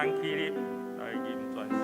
咱起立来吟全首。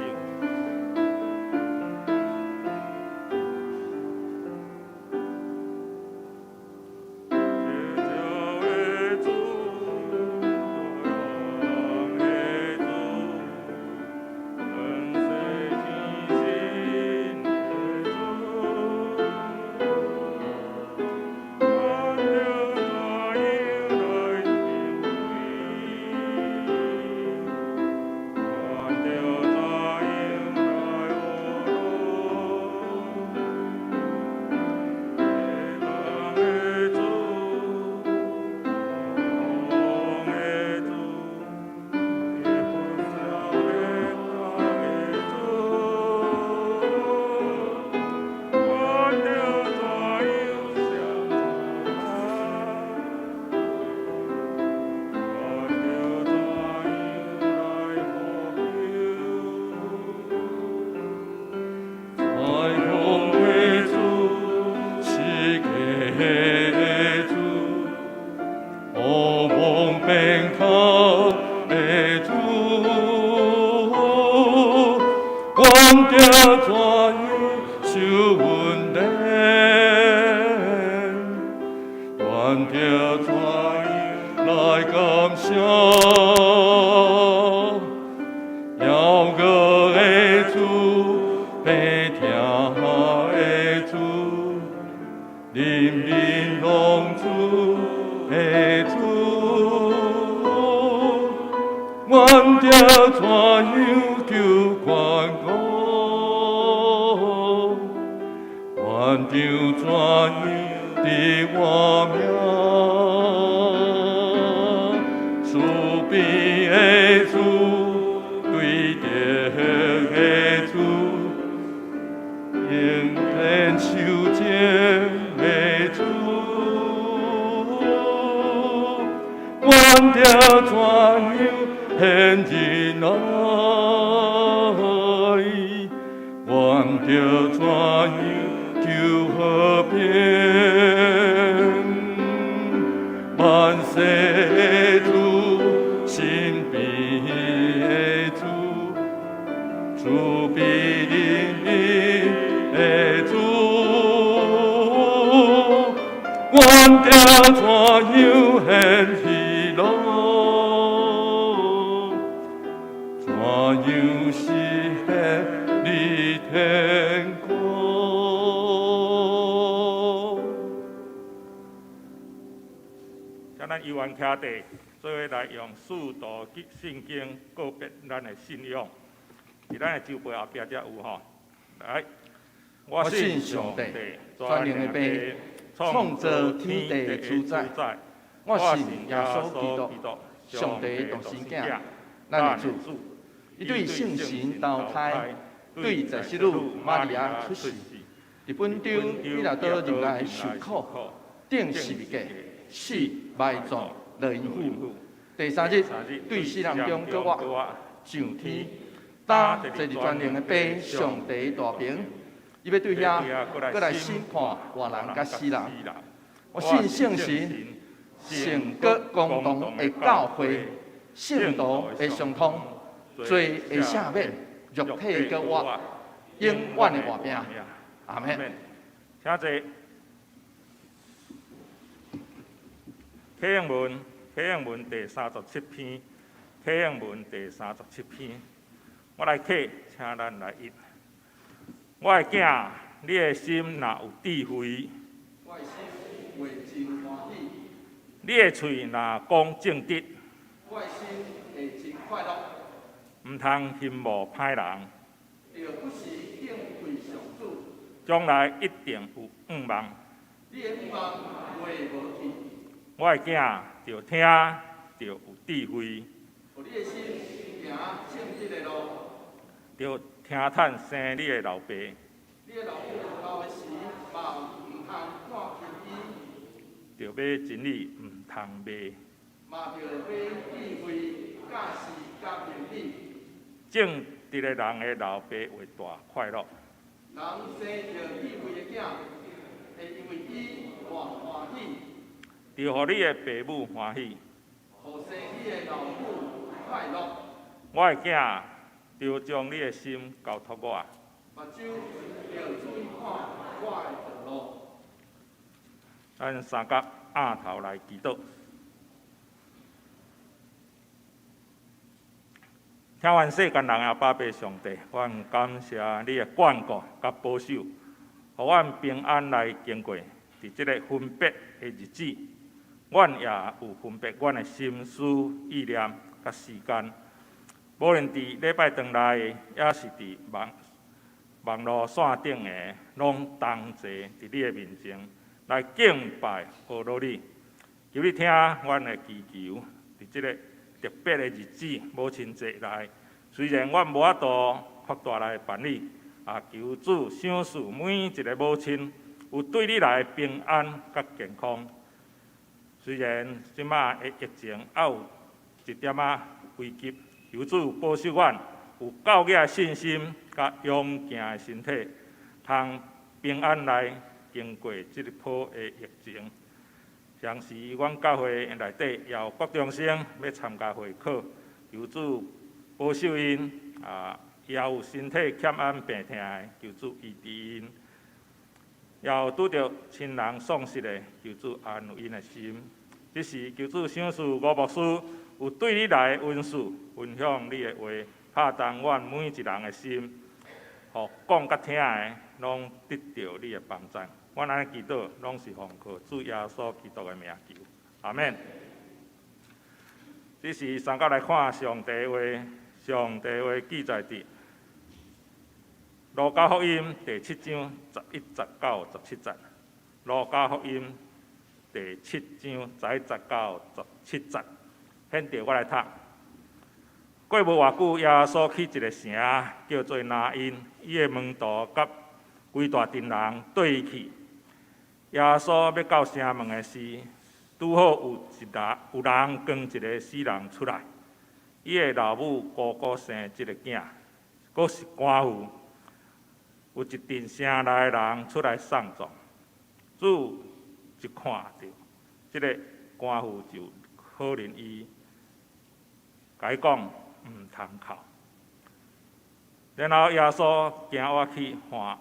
做伙来用四道圣经告别咱的信仰，伫咱的酒杯后壁才有吼。来，我信上帝，全能的爸，创造天地的主宰。我信耶稣基督，上帝独生子，咱的主。伊对圣神投胎，对在世女玛利亚出世，伫本中彼拉多入来受苦，顶十字架，死埋葬。落因府，第三日对死人中搁活上天，搭坐伫全能的爸上帝大屏，伊要对遐搁来审判活人甲死人。我信圣神，圣国共同的教会，圣道会相通，罪会赦免，肉体搁活，永远的活命。阿门。请坐。启示文第37篇，启示文第37篇，我来启，请咱来译。我的囝，你的心若有智慧，我的心会真欢喜；你的嘴若讲正直，我的心会真快乐。唔通羡慕歹人，要不时敬畏上主，将来一定有盼望。你的盼望袂无去。我的囝，着听，着有智慧。互你的心行正直的路。着听趁生你的老爸。你的老爸老的时，嘛唔通看轻伊。着买真理，唔通卖。嘛着买智慧，假是假便宜。正直的人的老爸会大快乐。人生着智慧的囝，会因为伊大欢喜。着互你的父母欢喜，互生你的老母快乐；我的囝，就将你的心交托我。目睭要准看我的道路。咱三角仰头来祈祷。听完世间人的宝贝上帝，阮感谢你的眷顾甲保守，互阮平安来经过。伫即个分别的日子，阮也有分别阮的心思意念甲时间。无论伫礼拜堂内，也是伫网络线顶的，拢同齐伫你的面前来敬拜学罗你。求你听阮的祈求，伫即个特别的日子，母亲节内，虽然阮无法度扩大来办理，求主赏赐每一个母亲有对你来的平安甲健康。虽然即马的疫情还有一点危急，求主保守阮有够额的信心甲勇健的身体，通平安来经过即个波的疫情。同时，阮教会内底也有国中生要参加会考，求主保守因，也有身体欠安病痛的，求主医治因。也有拄着亲人丧失的，求主安慰因的心。这时，求主赏赐吴牧师有对你来的恩赐，分享你的话，拍动阮每一人的心，互讲甲听的拢得到你的帮助。阮安尼祈祷，拢是奉靠主耶稣基督的名求，阿免。这是三角来看上帝的话，上帝的话记载伫路加福音第7章11、19、17节。路加福音第7章11、19、17节。现着我来读。过无偌久，耶稣去一个城，叫做拿因，伊的门徒甲规大群人对伊去。耶稣要到城门的时，拄好有人扛一个死人出来。伊的老母姑姑生一个囝，佫是寡妇。有一阵城内的人出来送葬，主一看到即个官妇，就可怜伊，甲伊讲毋通哭。然后耶稣行我去换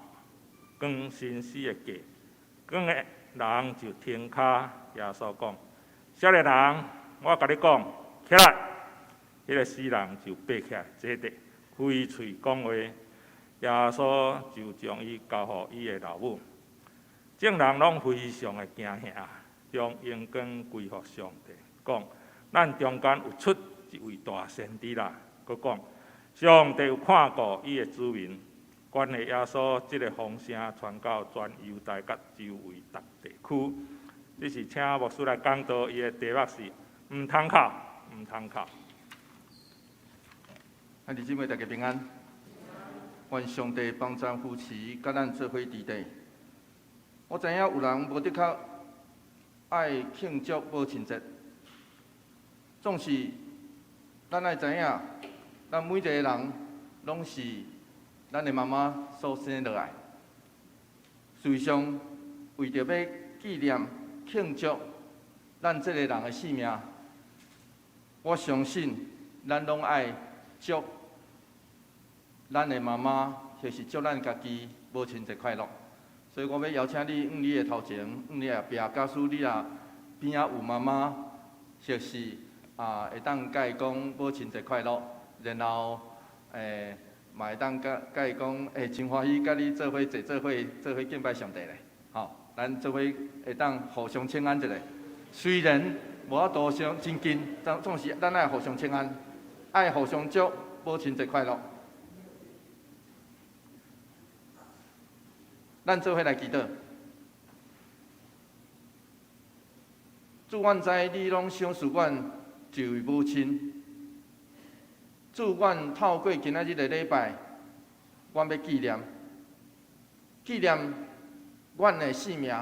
光新死的价，光的人就停骹。耶稣讲：“少年人，我甲你讲，起来！”迄个死人就爬起来，坐地，开喙讲话。耶稣就将伊交予伊的老母，众人拢非常的惊吓，将荣光归乎上帝，讲：咱中间有出一位大先知啦。佮讲，上帝有看顾伊的子民，关系耶稣即个风声传到全犹太甲周围各地区。这是请牧师来讲道，伊的题目是毋通哭，毋通哭。兄弟姊妹，大家平安。愿上帝帮助夫妻，甲咱做伙伫地。我知影有人无得较爱庆祝母亲节，总是咱爱知影，咱每一个人拢是咱的妈妈所生落来。事实上，为着要纪念庆祝咱这个人的性命，我相信咱拢爱祝咱的妈妈，或是祝咱家己母亲节快乐。所以我要邀请你，你的头前，你的后壁，假使你也边仔有妈妈，或是会当甲伊讲母亲节快乐，然后嘛会当甲伊讲，真欢喜甲你做伙坐做伙敬拜上帝咧。吼，咱做伙会当互相请安一下。虽然无法度相真近，但总是咱爱互相请安，爱互相祝母亲节快乐。咱做伙来祈祷。主，阮知你拢赏赐阮一位母亲。主，阮透过今仔日的礼拜，阮要纪念阮的性命，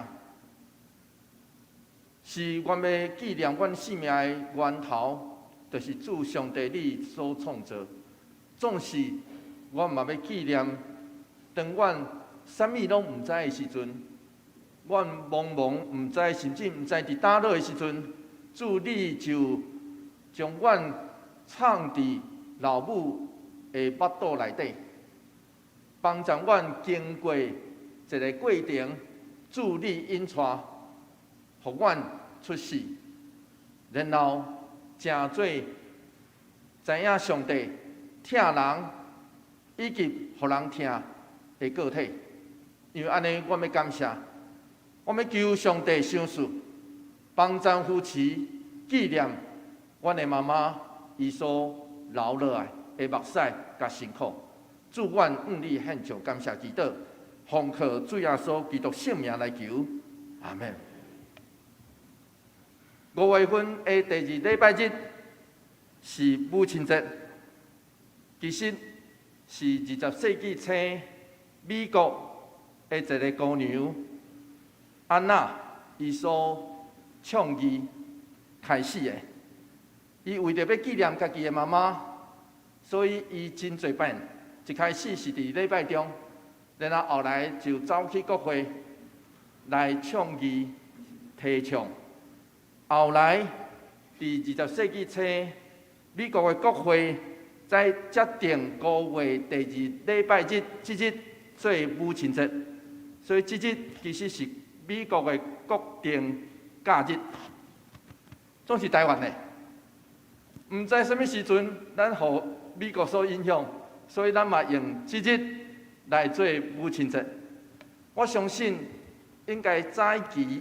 是阮要纪念阮性命的源头，就是主上帝你所创造。总是阮嘛要纪念，当阮啥物拢毋知的时阵，阮茫毋知，甚至毋知伫倒落的时阵，主你就将阮藏伫老母的腹肚内底，帮助阮经过一个过程，助力引带，互阮出世，然后成做知影上帝疼人以及互人疼的个体。因为安尼，我要感谢，我要求上帝赏赐，帮助夫妻纪念阮的妈妈伊所流落来的目屎甲辛苦，祝愿愿意献上感谢祈祷，奉靠主耶稣基督圣名来求，阿门。5月份的第2礼拜日是母亲节，其实是20世纪初美国的一个姑娘安娜伊所倡议开始的。伊为着要纪念家己的妈妈，所以伊真侪遍。一开始是伫礼拜中，然后后来就走去国会来倡议提倡。后来伫20世纪初，美国的国会再决定5月第2礼拜日这日做母亲节，所以这日其实是美国的国定假日，总是台湾的。毋知什么时阵，咱互美国所影响，所以咱嘛用这日来做母亲节。我相信，应该早期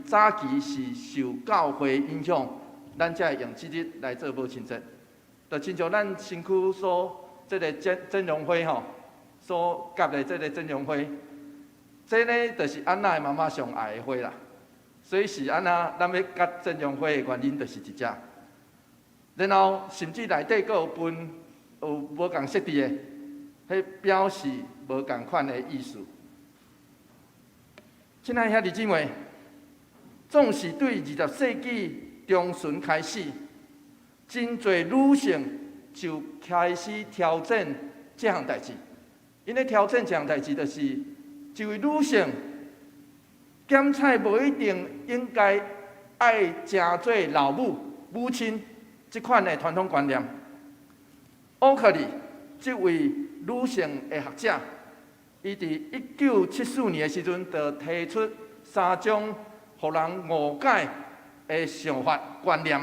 是受教会影响，咱才会用这日来做母亲节。就亲像咱身躯所这个整容会吼，所夹的这个整容会，这呢就是安娜的妈妈上爱的花啦。所以是安娜，咱要夹整容会的原因就是一只。然后甚至内底阁有分有无共设计的，迄表示无共款的意思。亲爱兄弟姊妹，总是对20世纪中旬开始，真侪女性就开始挑战这项代志。因咧挑战这项代志，就是一位女性检菜无一定应该爱成做老母亲。这款的传统观念，欧克利这位女性的学者，伊伫1974年的时阵，就提出3种互人误解的想法观念。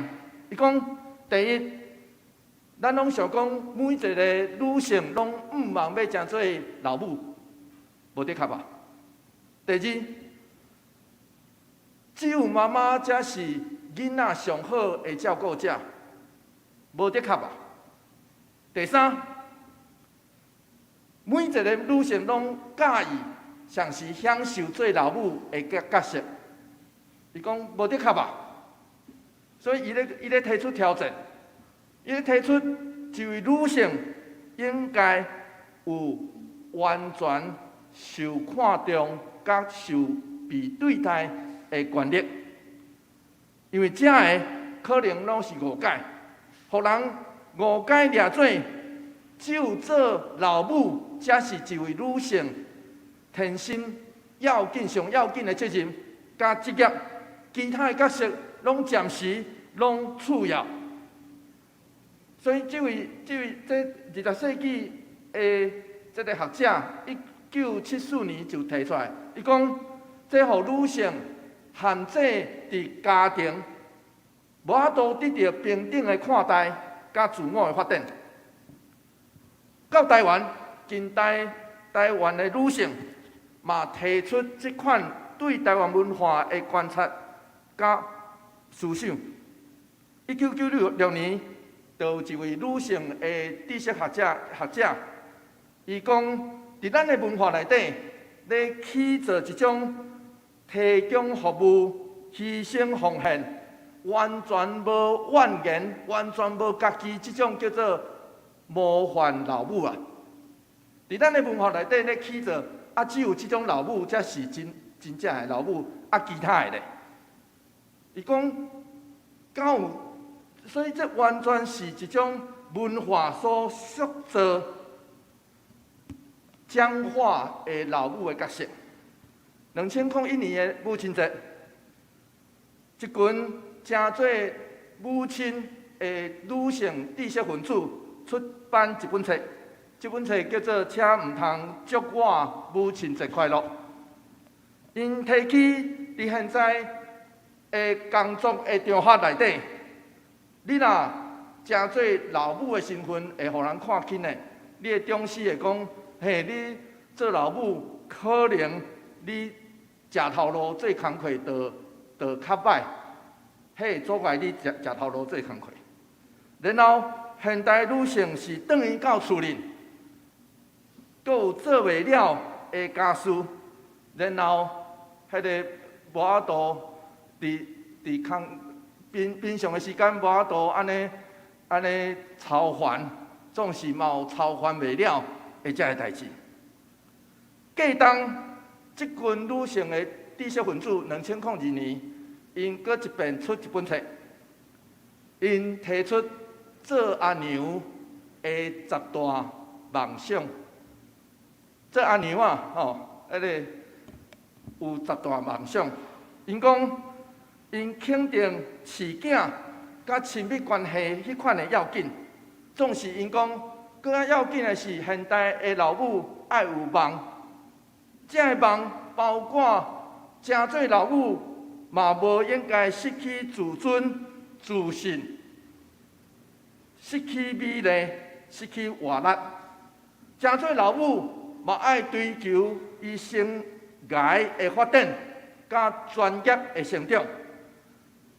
伊讲，第一，咱拢想讲每一个女性拢毋茫要成做老母，无得确吧？第二，只有妈妈才是囡仔上好的照顾者。无得确吧？第三，每一个女性拢介意，像是享受做老母的角色。伊讲无得确吧？所以伊咧提出挑战，伊咧提出一位女性应该有完全受看重、甲受被对待的权利，因为这个可能拢是误解。互人误解掠做，只有做老母才是一位女性天生要紧、上要紧的责任甲职业，其他的角色拢暂时拢次要。所以这20世纪的这个学者，1974年就提出来，伊讲这互女性限制伫家庭。无法度得到平等的看待，甲自我的发展。到台湾，近代台湾的女性嘛提出这款对台湾文化的观察甲思想。1996年，就有一位女性的知识学者，伊讲，伫咱的文化内底，咧起做一种提供服务、牺牲奉献。完全无怨言，完全无家己，这种叫做模范老母啊！伫咱的文化内底咧起做，只有这种老母才是真正的老母，其他的咧，伊讲，所以这完全是一种文化所塑造、僵化的老母的角色。2001年的母亲节，一群。正做母亲的女性知识分子出版一本册，这本册叫做《请毋通祝我母亲节快乐》。因提起伫现在的工作的场合内底，你若真做老母的身份会互人看轻的，你的上司会讲：嘿，你做老母可能你食头路做工课就较歹，迄阻碍你食头路做工课。然后现代女性是转去到厝里，阁有做袂了的家事，然后迄个无法度伫空平常的时间无法度安尼操烦，总是嘛有操烦袂了的遮个代志。过当即群女性的知识分子，2002年，因搁一遍出一本册，因提出做阿娘的10大梦想。做阿娘啊，迄个有10大梦想。因讲，因肯定饲囝甲亲密关系迄款的要紧，总是因讲，更较要紧的是现代的老母爱有梦。这个梦包括真做老母嘛无应该失去自尊、自信，失去美丽，失去活力。真做老母嘛爱追求伊生涯的发展，甲专业的成长。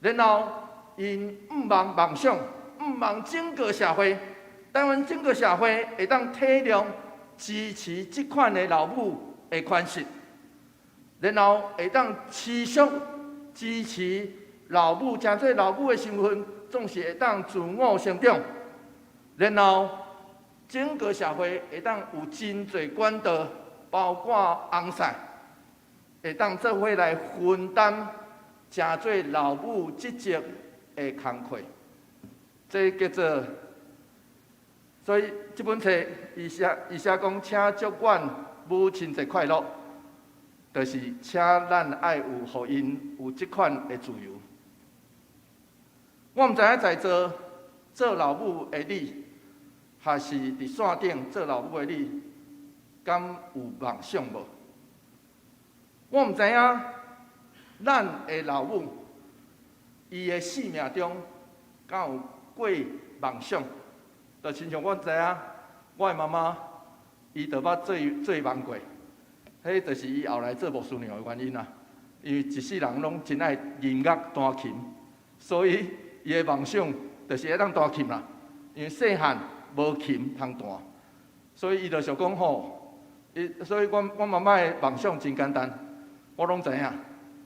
然后因毋忘梦想，毋忘整个社会，台湾整个社会会当体谅、支持即款的老母的款式，然后会当持续支持老母，真做老母的身份，总是会当自我成长。然后整个社会会当有真侪管道，包括翁婿，会当做伙来分担真做老母职责的工课。这叫做，所以这本册伊写讲，请祝愿母亲节快乐，就是请咱爱有，互因有这款的自由。我毋知影在座做老母的你，还是伫线顶做老母的你，敢有梦想无？我毋知影咱的老母，伊的生命中敢有过梦想？就亲像我知影，我的妈妈，伊就捌做梦过，迄就是伊后来做牧师娘的原因啦。因为一世人拢真爱音乐弹琴，所以伊的梦想就是会当弹琴啦。因为细汉无琴通弹，所以伊就想讲吼，所以我妈妈的梦想真简单，我拢知影。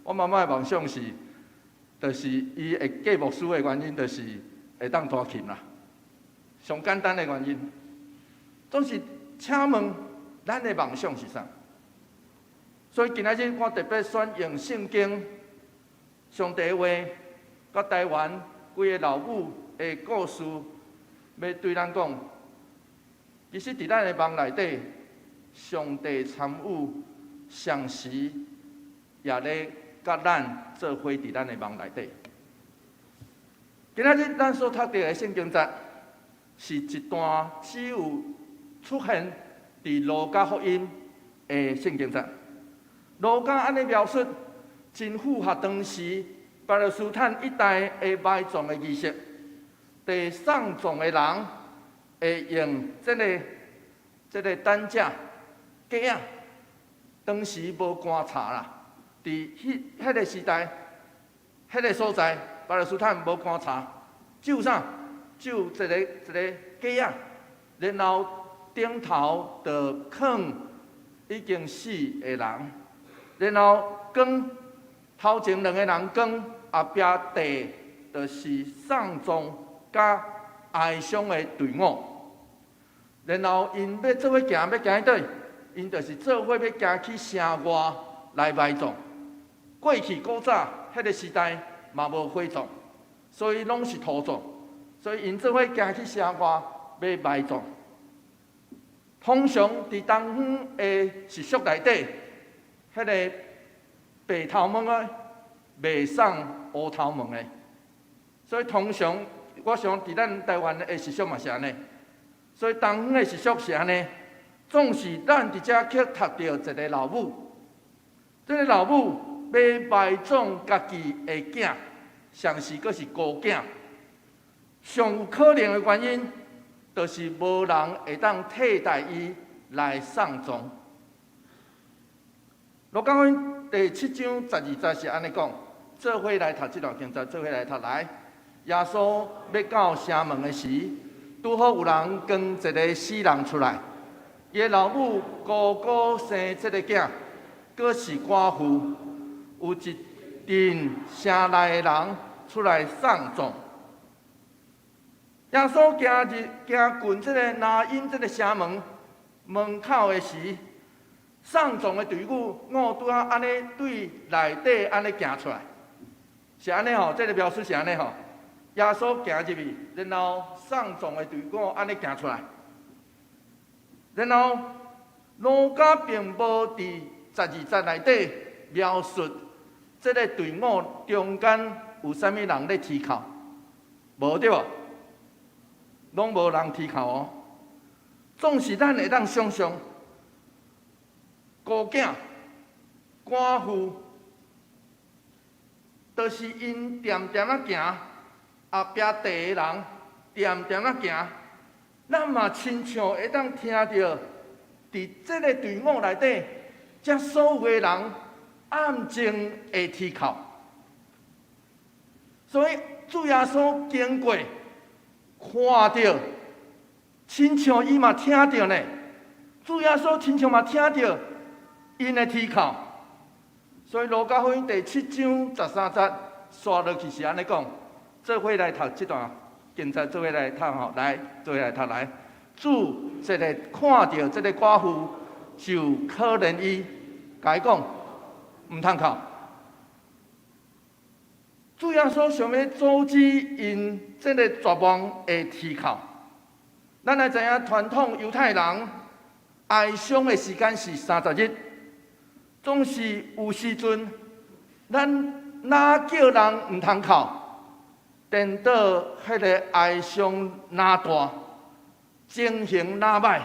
我妈妈的梦想是，就是伊会嫁牧师的原因，就是会当弹琴啦。上简单的原因，总是请问咱的梦想是啥？所以今仔日我特别选用圣经、上帝话，甲台湾规个老母的故事，要对咱讲。其实伫咱的梦内底，上帝参与上时，也咧甲咱做伙伫咱的梦内底。今仔日咱所读到的圣经节，是一段只有出现伫路加福音的圣经节。路加安尼描述，真符合当时巴勒斯坦一带的埋葬的仪式。地送葬的人会用这个担架架啊，当时无棺柴啦，伫迄个时代，迄个所在巴勒斯坦无棺柴，只有啥？只有一个架啊，然后顶头就放已经死的人，然后光头前2个人光，后壁地就是送葬甲哀伤的队伍。然后因要做伙行，要行去倒？因就是做伙要行去城外来埋葬。过去古早迄个时代嘛无火葬，所以拢是土葬。所以因做伙行去城外要埋葬。通常伫东方的习俗内底，迄个白头毛的袂送乌头毛的。所以通常我想伫咱台湾的习俗嘛是安尼。所以东方的习俗是安尼，总是咱伫遮去读到一个老母，这个老母要埋葬家己的囝，上是阁是孤囝，上有可能的原因，就是无人会当替代伊来送葬。路加福音第7章12节是安尼讲，做伙来读这段经节，做伙来读来。耶稣要到城门的时，拄好有人跟一个死人出来，伊的老母高高生这个囝，阁是寡妇，有一群城内的人出来送葬。耶稣行进这个拿因这个城门口的时，送葬的队伍拄啊安尼对内底安尼行出来，是安尼吼，这个描述是安尼吼。耶稣行入去，然后送葬的队伍安尼行出来，然后路加并无伫12节内底描述这个队伍中间有啥物人咧啼哭，无对无？拢无人啼哭哦。总是咱会当想象，孤囝、寡妇，就是因点点啊行。后壁地的人点点啊行，咱嘛亲像会当听到，伫这个队伍内底，这所有的人暗静会啼哭。所以主耶稣经过，看到，亲像伊嘛听到呢。主耶稣亲像嘛听到因的啼哭。所以路加福音第7章13节刷落去是安尼讲。做伙来读这段经节，做伙来读吼，来做伙来读来。主一个看到这个寡妇，就可怜伊，甲伊讲，唔通哭。主耶稣想要阻止因这个绝望的啼哭。咱来知影，传统犹太人哀伤的时间是30日，总是有时阵，咱哪叫人唔通哭？等到迄个哀伤哪大，情形哪歹，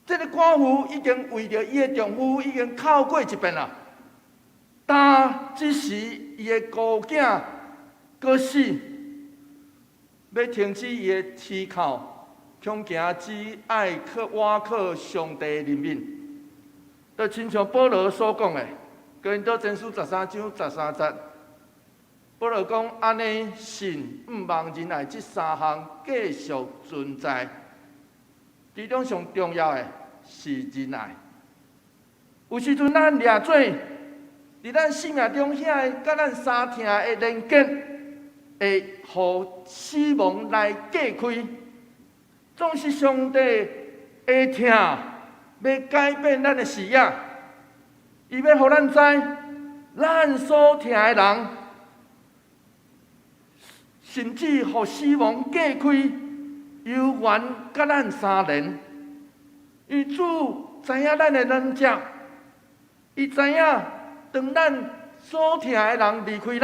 这个寡妇已经为着伊的丈夫已经哭过一遍啦。但只是伊的孤囝过死，要停止伊的啼哭，恐惊只爱倚靠上帝的怜悯。就亲像保罗所讲的，哥林多前书13章13节。保罗讲：安尼信毋望仁爱这3项继续存在，其中上重要的是仁爱。有时阵咱掠做，伫咱生命中遐甲咱相疼的连结，会互死亡来隔开。总是上帝会疼，要改变咱的视野，伊要互咱知，咱所疼的人。甚至互死亡隔开，犹原甲咱相连。伊主知影咱的软弱，伊知影当咱所疼的人离开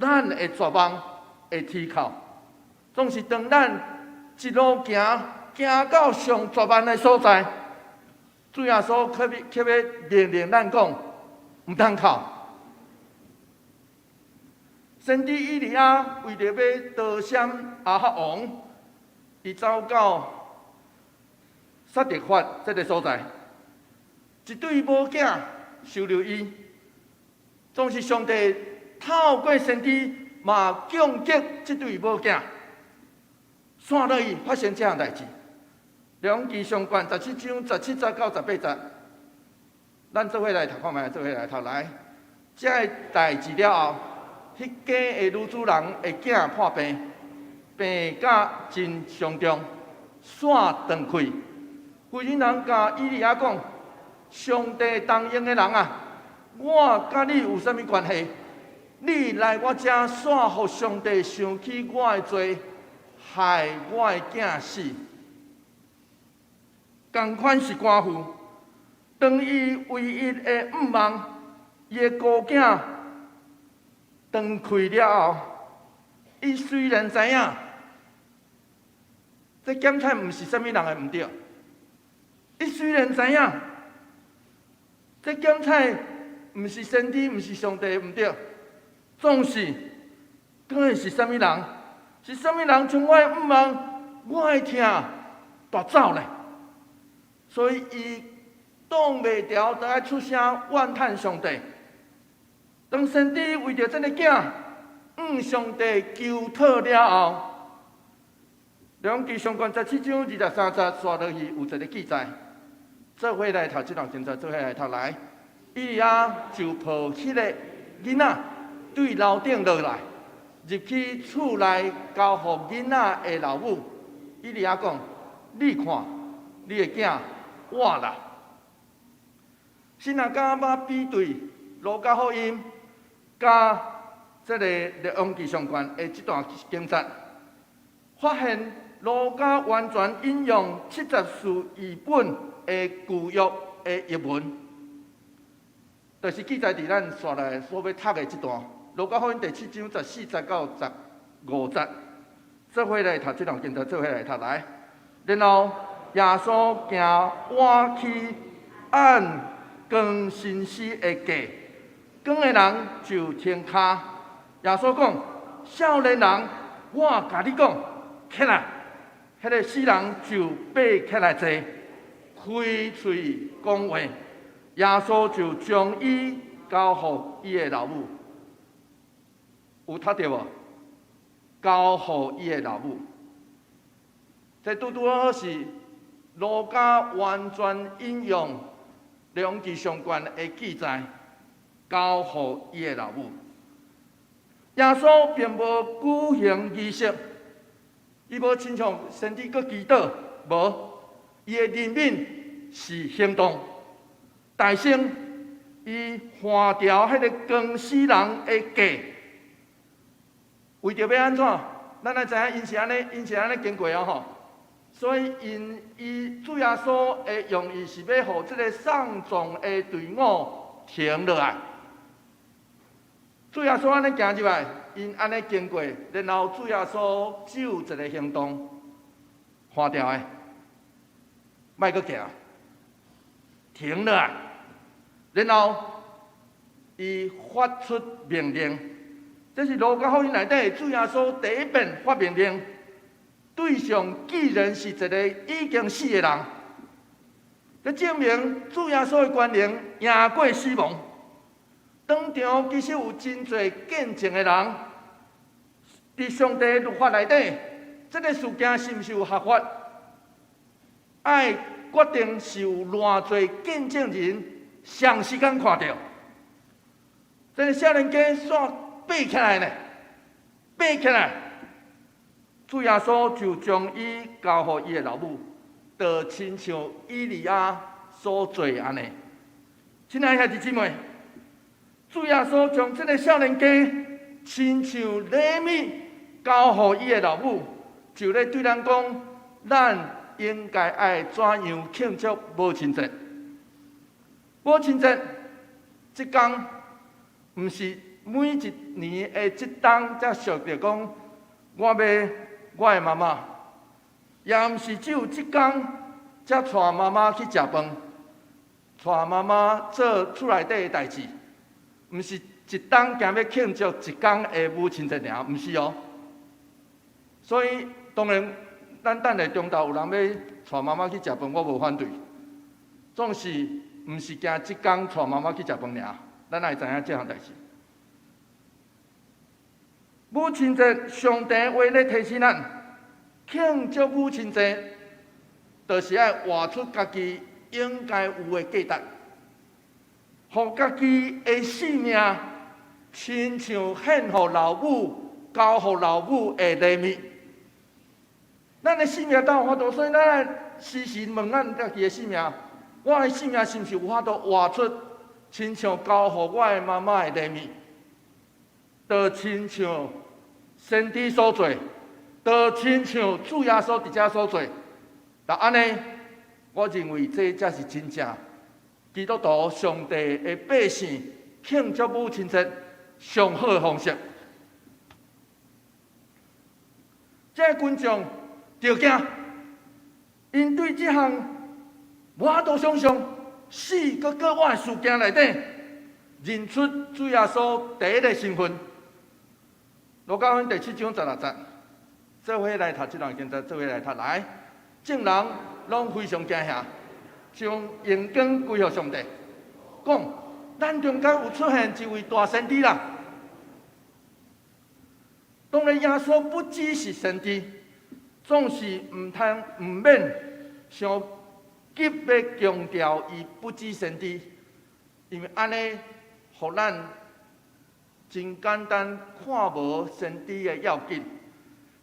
咱会绝望，会啼哭。总是当咱一路行到上绝望的所在，主耶稣却要命令咱讲，毋通哭。先知以利亚为着要夺闪亚哈王，伊走到撒勒法这个所在，一对母囝收留伊。总是上帝透过先知嘛攻击这对母囝，线落去发生这样代志。两记相关17章17节到18节，咱做伙来读看觅，做伙来读来。这个代志了后。迄家的女主人的囝破病，病甲真严重，线断开。妇人人甲以利亚讲：“上帝同用的人啊，我甲你有啥物关系？你来我遮线，互上帝想起我的罪，害我的囝死。”同款是寡妇，当伊唯一的毋望，伊的孤囝。断开了后，伊虽然知影这检菜毋是啥物人的毋对。伊虽然知影，这检菜毋是先知，毋是上帝的毋对，总是讲的是啥物人？是啥物人从我的毋望，我的听夺走咧？所以伊挡袂牢，就爱出声怨叹上帝。当先知为着这个囝，上帝求讨了后，两记相关17章23节刷落去有一个记载，做伙来读这段经节，做伙来读来。以利亚就抱迄个囡仔，对楼顶落来，入去厝内交互囡仔的老母。以利亚讲：“你看，你的囝活啦。”新约甲捌比对路加福音甲这个列王记相关的这段经节，发现路加完全引用70士译本的旧约的译文，就是记载伫咱刷来所要读的这段路加福音第7章14节到15节，做伙来读这段经节，做伙来读来。然后耶稣行晚去按光新师的价，光的人就停骹。耶稣讲：“少年人，我甲你讲，起来！”迄个死人就爬起来坐，开嘴讲话。耶稣就将伊交互伊的老母。有读到无？交互伊的老母。这拄好是路加完全引用两记相关的记载，交互伊的老母。耶稣并无举行仪式，伊无亲像先知搁祈祷，无，伊的人民是行动。大声，伊换掉迄个光死人的价，为着要安怎？咱也知影，因是安尼经过啊吼。所以伊主耶稣的用意是要互即个送葬的队伍停落来。主耶稣安尼行入来，因安尼经过，然后主耶稣只有一个行动，换掉的，莫阁行，停落来。然后伊发出命令，这是路加福音内底主耶稣第一遍发命令。对象既然是一个已经死的人，这证明主耶稣的权能赢过死亡。当场其实有真侪见证的人，伫上帝律法内底，这个事件是毋是有合法？爱决定是有偌侪见证人长时间看到。这个少年家煞爬起来呢，爬起来。主耶稣就将伊交互伊的老母，就亲像以利亚所做安尼。亲爱的兄弟姊妹，主耶稣将这个少年家亲像礼物交互伊的老母，就咧对咱讲，咱应该爱怎样庆祝母亲节？母亲节这天，毋是每一年的这当才想着讲，我的妈妈，也毋是只有这天才带妈妈去食饭，带妈妈做厝内底的代志，毋是一当行要庆祝一天的母亲节尔，毋是哦。所以当然，咱等下中昼有人要带妈妈去食饭，我无反对。总是毋是惊这天带妈妈去食饭尔，咱也知影这项代志。母亲节，上帝为了提醒咱，庆祝母亲节，就是要活出家己应该有的价值，互家己的性命，亲像献互老母、交互老母的礼物。咱的性命当有法度，所以咱时时问咱家己的性命：我的性命是毋是有法度活出，亲像交互我的妈妈的礼物？就亲像先知所做，就亲像主耶稣伫遮所做。那安尼，我认为这才是真正基督徒、上帝的百姓庆祝母亲节上好的方式。这群众着惊，因对这项无法度想象死搁国外事件内底，认出主耶稣第一个身份。路加福音第7章16节，做伙来读这段经节，做伙来读来。众人拢非常惊吓，将荣光归给上帝，讲：咱中间有出现一位大先知啦。当然，耶稣不只是先知，总是唔免想急要强调伊不只先知，因为安尼，互咱真简单看无先知的要紧。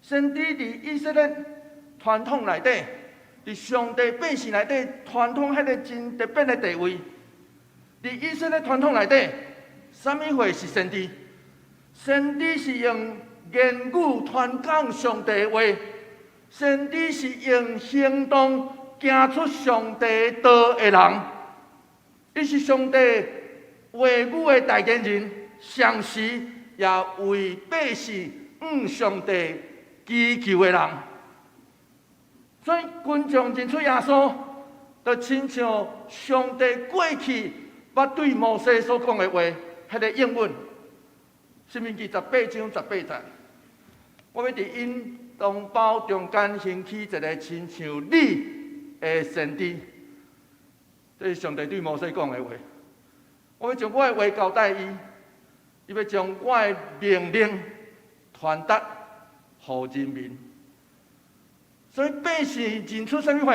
先知伫以色列传统内底，伫上帝百姓内底传统迄个真特别的地位。伫以色列传统内底，啥物货是先知？先知是用言语传讲上帝的话，先知是用行动行出上帝道的人。伊是上帝话语的代言人，上时也为百姓上帝祈求的人。所以群众认出耶稣，就亲像上帝过去捌对摩西所讲的话，迄个应允。申命记18章18节，我要伫因同胞中间兴起一个亲像你的先知。这是上帝对摩西讲的话。我要将我的话交代伊，伊要将我的命令传达给人民。所以百姓认出什么话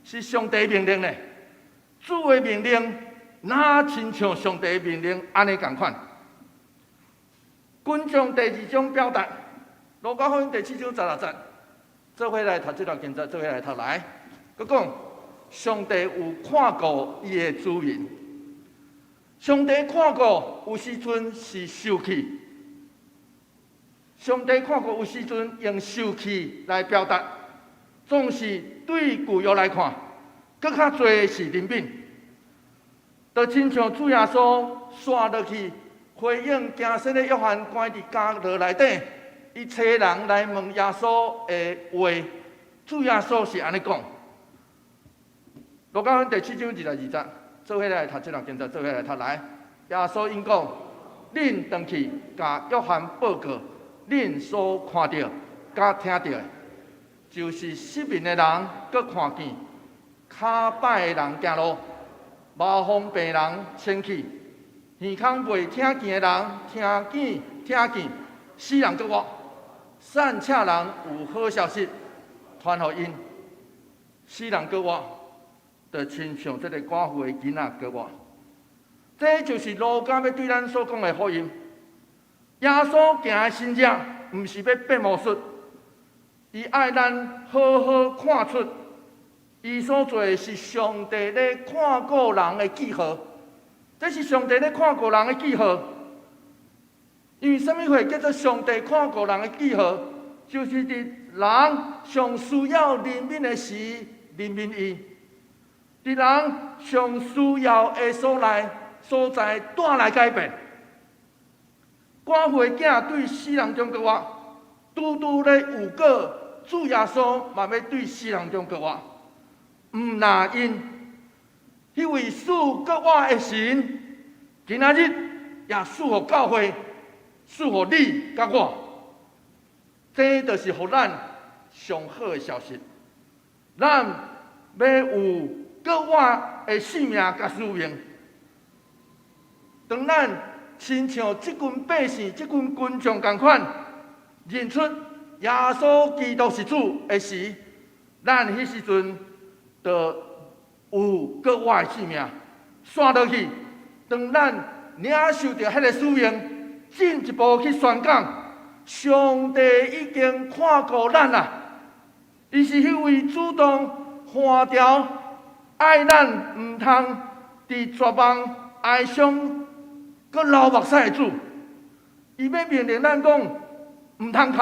是上帝命令呢？主的命令哪亲像上帝的命令安尼同款？群众第2种表达，路加福音第7章16节，做伙来读这段经节，做伙来读来。佮讲，上帝有看顾伊的子民，上帝看顾有时阵是受气，上帝看顾有时阵用受气来表达。总是对旧约来看，更较多是怜悯，就亲像主耶稣刷落去回应惊死的约翰关伫监牢内底，伊找人来问耶稣的话，主耶稣是安尼讲。路加福音第7章22节，做伙来读这段经节，做伙来读来。耶稣因讲：恁回去，甲约翰报告恁所看到、甲听到的。就是失明的人佮看见，骹歹的人行路，麻风病人清气，耳孔未听见的人听见，死人佮活，散赤人有好消息传予因，死人佮活，就亲像这个寡妇的囡仔佮活。这就是路加要对咱所讲的福音。耶稣行的神迹，毋是要变魔术。伊爱咱好好看出，伊所做的是上帝咧看顾人的记号，这是上帝咧看顾人的记号。因为什么会叫做上帝看顾人的记号？就是伫人上需要怜悯的时，怜悯伊；伫人上需要的所在带来改变。寡妇的囝对死人中国话，拄拄咧有果。主耶稣嘛要对世人中国话，毋那因，迄位赐国话的神，今仔日也赐予教会，赐予你甲我，这就是互咱上好的消息。咱要有国话的性命甲使命，当咱亲像即群百姓、即群群众同款，认出。耶稣基督是主的时，咱迄时阵就有国外的性命线落去。当咱领受到迄个使命，进一步去宣讲，上帝已经看顾咱啦。伊是迄位主动划条，爱咱毋通伫绝望、哀伤、佮流目屎的主。伊要命令咱讲，毋通哭。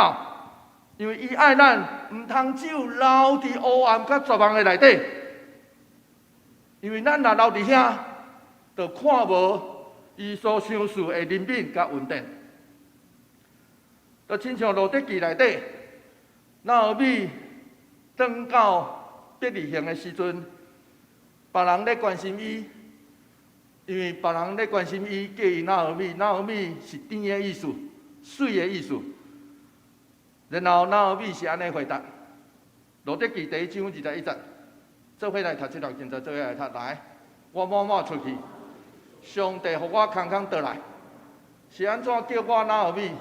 因为伊爱咱，毋通只有留伫黑暗甲绝望的内底。因为咱若留伫遐，就看无伊所想事的怜悯甲稳定。就亲像路得记内底，拿米转到别离行的时阵，别人咧关心伊，因为别人咧关心伊，叫伊哪尔米，哪尔米是甜的意思，水的意思。然后哪尔米是安尼回答：路得记第1章21节，做伙来读这段经文，做伙来读来。我默默出去，上帝互我空空倒来，是安怎叫我哪尔米？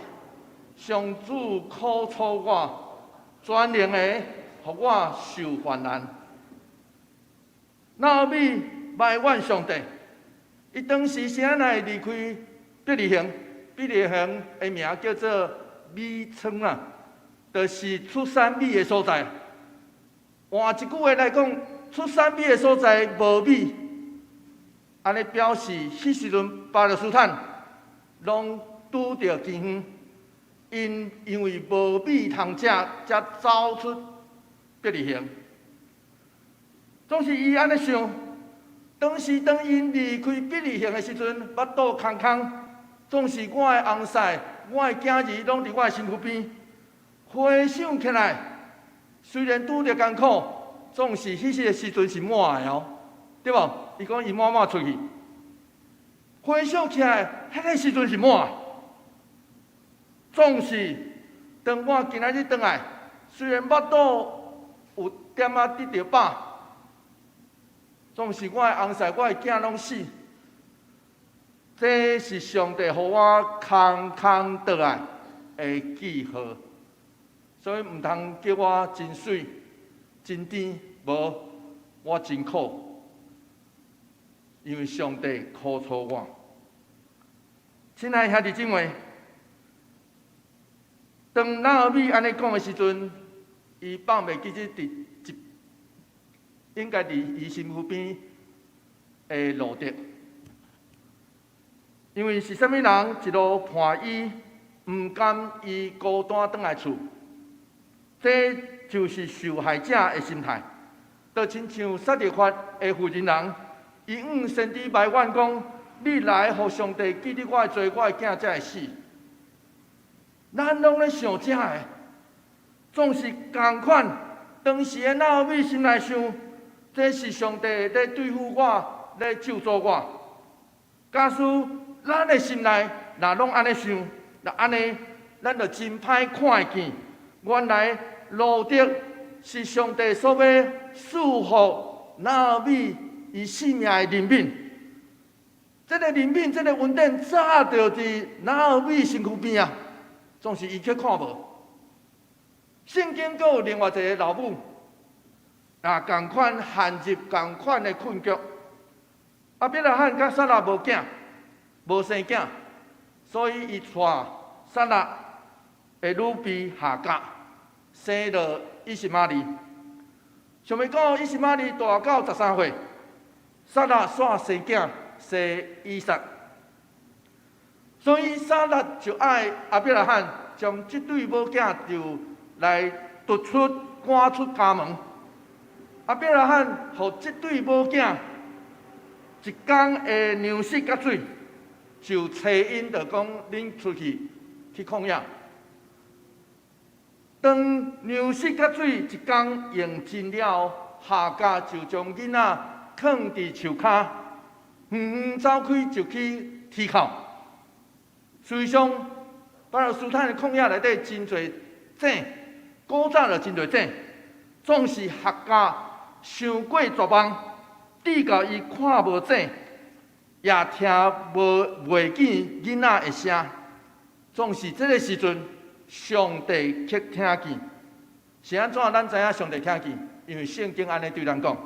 上主苦楚我，专灵的互我受患难。哪尔米埋怨上帝，伊当时是安来离开伯利恒？伯利恒的名叫做米仓啦，就是出产米的所在。换一句话来讲，出产米的所在无米，安尼表示迄时阵巴勒斯坦拢拄着饥荒，因为无米通食，才走出伯利恒。总是伊安尼想，当时当因离开伯利恒的时阵，腹肚空空，总是我的翁婿、我的囝儿拢伫我的身躯边。回想起来，虽然拄着艰苦，总是迄个时阵是满的哦，对无？伊讲伊满出去，回想起来，迄个时阵是满的。总是当我今仔日转来，虽然腹肚有点仔得着饱。总是我的翁婿、我的囝拢死，这是上帝互我空空倒来的记号，所以毋通叫我真水、真甜，无我真苦，因为上帝苦楚我。亲爱的兄弟姊妹，当拿俄米安尼讲的时阵，伊放袂记伫应该伫伊身躯边的路德，因为是啥物人一路伴伊，毋甘伊孤单转来厝，这就是受害者的心态。就亲像撒勒法的妇人人，伊先知埋怨讲：你来，互上帝记得我的罪，我的囝才会死。咱拢咧想这个，总是共款。当时的拿俄米心内想。这是上帝咧对付我，咧咒诅我。假使咱的心内若拢安尼想，若安尼，咱就真歹看会见。原来路德是上帝所要赐福拿俄米伊性命的灵敏。这个灵敏，这个稳定，早就伫拿俄米身躯边啊，总是伊却看无。圣经阁有另外一个老母。共款陷入共款的困局。亚伯拉罕甲撒拉无囝，无生囝，所以伊带撒拉的女婢夏甲生了以实玛利。想要讲以实玛利大到13岁，撒拉煞生囝生以撒，所以撒拉就爱亚伯拉罕将这对母囝就来突出赶出家门。亚伯拉罕互这对母囝一天的粮食甲水，就找因，就讲恁出去旷野。当粮食甲水一天用尽了，夏甲就将囡仔放伫树骹，远远走开就去啼哭。实际上，巴勒斯坦的旷野内底真侪井，古早就真侪井，总是夏甲。想过绝望，直到伊看无井，也听袂见囡仔的声。总是这个时阵，上帝却听见。是安怎？咱知影上帝听见，因为圣经安尼对咱讲，《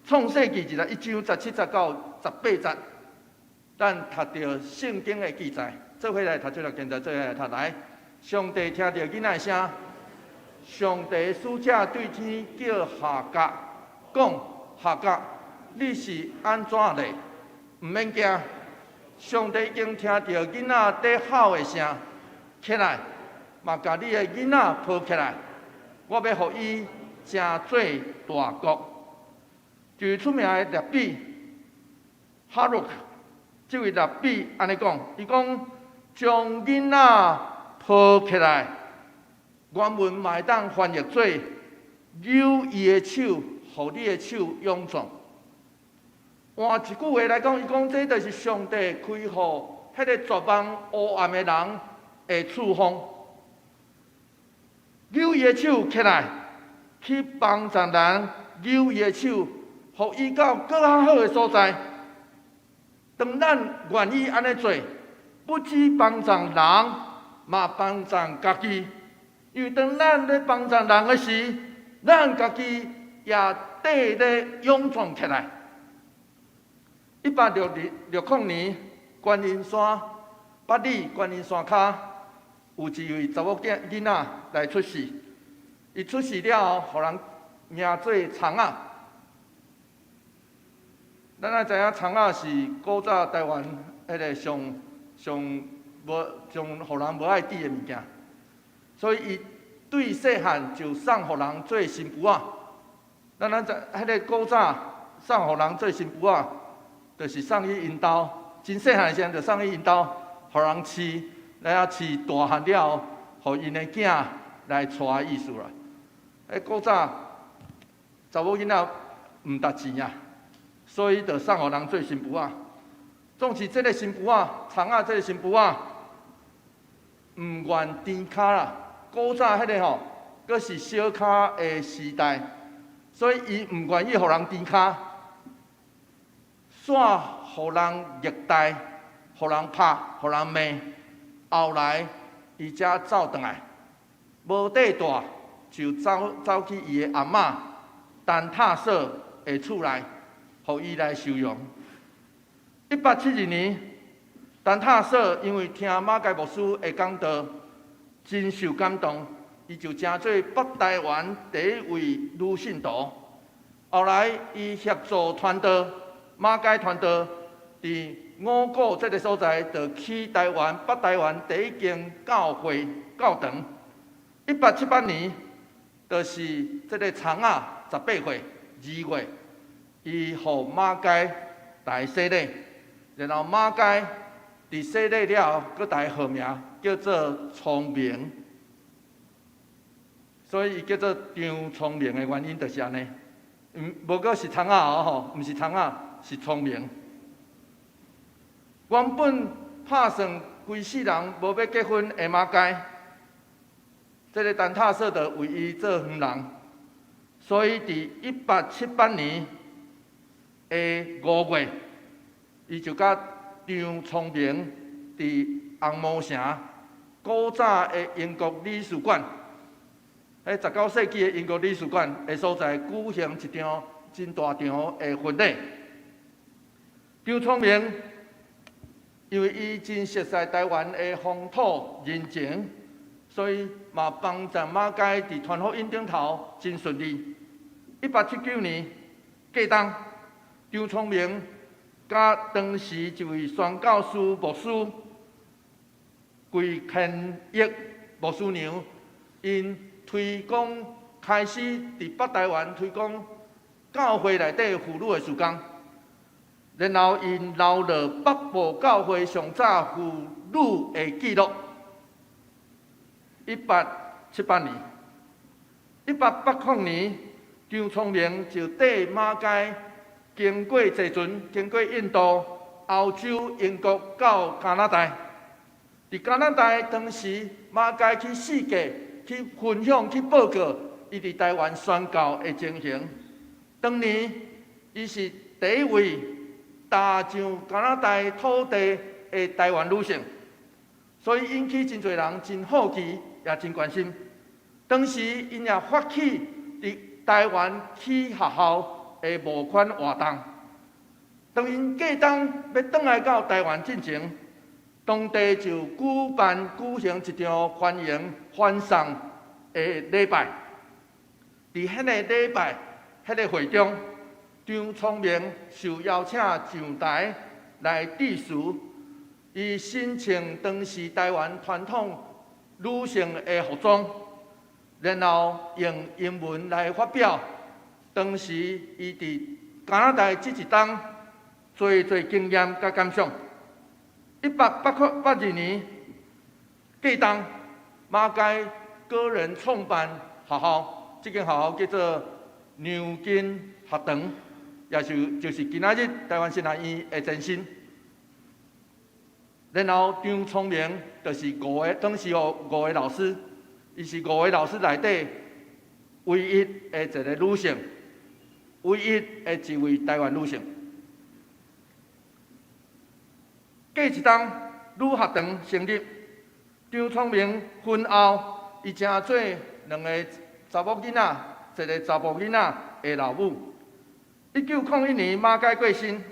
创世纪》21章17、19、18节，咱读到圣经的记载，做伙来读这段经文，做伙来读来。上帝听到囡仔的声，上帝使者对天叫夏甲。讲夏甲，你是安怎嘞？毋免惊，上帝已经听到囡仔在吼的声，起来，嘛甲你的囡仔抱起来，我要互伊成做大国。就是出名的列比哈鲁克，这位列比安尼讲，伊讲将囡仔抱起来，原文嘛会当翻译做扭伊的手。互你的手勇壮。换一句话来讲，伊讲这就是上帝开互迄个绝望黑暗的人的处方。扭伊的手起来，去帮助人，扭伊的手，互伊到更较好的所在。当咱愿意安尼做，不只帮助人，嘛帮助家己。因为当咱咧帮助人的时，咱家己也缀咧勇壮起来。1860年，观音山北里观音山骹有一位查某囡仔来出世。伊出世了后，互人名做虫仔。咱也知影，虫仔是古早台湾迄个上互人无爱滴的物件，所以伊对细汉就送互人做新妇仔。咱知迄个古早送互人做新妇仔，就是送去因兜，真细汉的时阵就送去因兜，互人饲，来啊饲大汉了后，互因的囝来娶的意思啦。古早查某囡仔毋值钱啊，所以就送互人做新妇仔。总是这个新妇仔，虫仔这个新妇仔，毋愿甜骹啦。古早迄个吼，阁是小骹的时代，所以伊毋愿意互人甜骹，煞互人虐待，互人拍，互人骂。后来伊才走转来，无地大，就走去伊的阿嬷陈塔嫂的厝内，互伊来收容。1872年，陈塔嫂因为听马偕牧师的讲道，真受感动，伊就成做北台湾第一位女信徒。后来，伊协助传道，马偕传道，伫五股这个所在，就起台湾北台湾第一间教会教堂。1878年，就是这个虫仔18岁2月，伊互马偕来洗礼，然后马偕伫洗礼了后，搁来号名叫做聪明，所以伊叫做张聪明的原因就是安尼。无过是虫仔吼，毋是虫仔，是聪明。原本打算规世人无要结婚的马偕，这个陈塔嫂就为伊做婚人，所以伫1878年的5月，伊就甲张聪明伫红毛城古早的英国领事馆，喺19世纪的英国领事馆的所在举行一场真大场的婚礼。张聪明因为伊真熟悉台湾的风土人情，所以嘛帮助马偕伫传福音顶头真顺利。1879年过冬，张聪明甲当时一位宣教师牧师桂kend益牧师娘，因推广开始伫北台湾推广教会内底妇女的事工。然后，因留落北部教会上早妇女的记录。1878年、1880年，张聪明就缀马偕经过坐船，经过印度、欧洲、英国到加拿大。伫加拿大当时，马偕去世界去分享、去报告伊伫台湾宣教的情形。当年，伊是第一位踏上加拿大土地的台湾女性，所以引起真侪人真好奇，也真关心。当时因也发起伫台湾起学校的募款活动。当因过冬要转来到台湾进前，当地就举行一场欢迎欢送的礼拜。伫迄个礼拜、迄个会中，张聪明受邀请上台来致辞，伊身穿当时台湾传统女性的服装，然后用英文来发表当时伊伫加拿大这一冬侪经验甲感想。1882年过冬，马偕个人创办学校，这间学校叫做牛津学堂，也就是今仔日台湾新南医的前身。然后张聪明就是当时5个老师，伊是5个老师内底唯一的一个女性，唯一的一位台湾女性。过一冬，女学堂成立，张聪明婚后，伊正做2个查某囡仔，一个查甫囡仔的老母。1901年马偕过身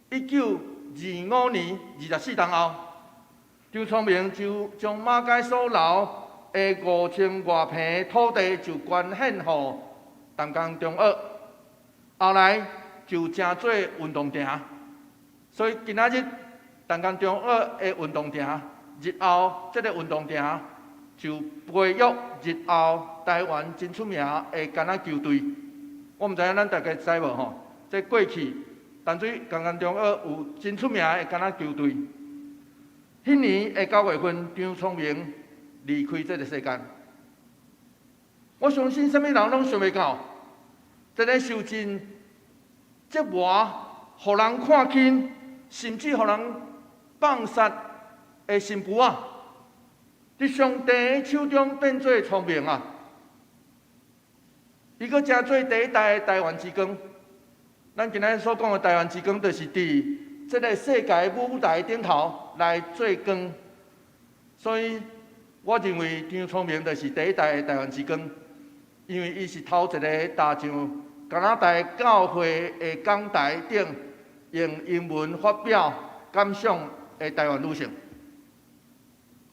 ，1925年24冬后，张聪明就将马偕所留的5000多坪土地就捐献给淡江中学，后来就成做运动场，所以今仔日淡江中学的运动场，日后这个运动场就培育日后台湾真出名的橄榄球队。我唔知影咱大家知无吼？这过去淡水淡江中学有真出名的橄榄球队。迄年的9月份，张聪明离开这个世间。我相信什么人拢想袂到，这个受尽折磨、互人看轻，甚至互人放杀的新妇啊，伫上帝的手中变做聪明啊！伊阁成做第一代的台湾之光。咱今仔所讲的台湾之光，就是伫这个世界舞台顶头来做光。所以，我认为张聪明就是第一代的台湾之光，因为伊是头一个踏上加拿大教会的讲台顶，用英文发表感想的台湾女性。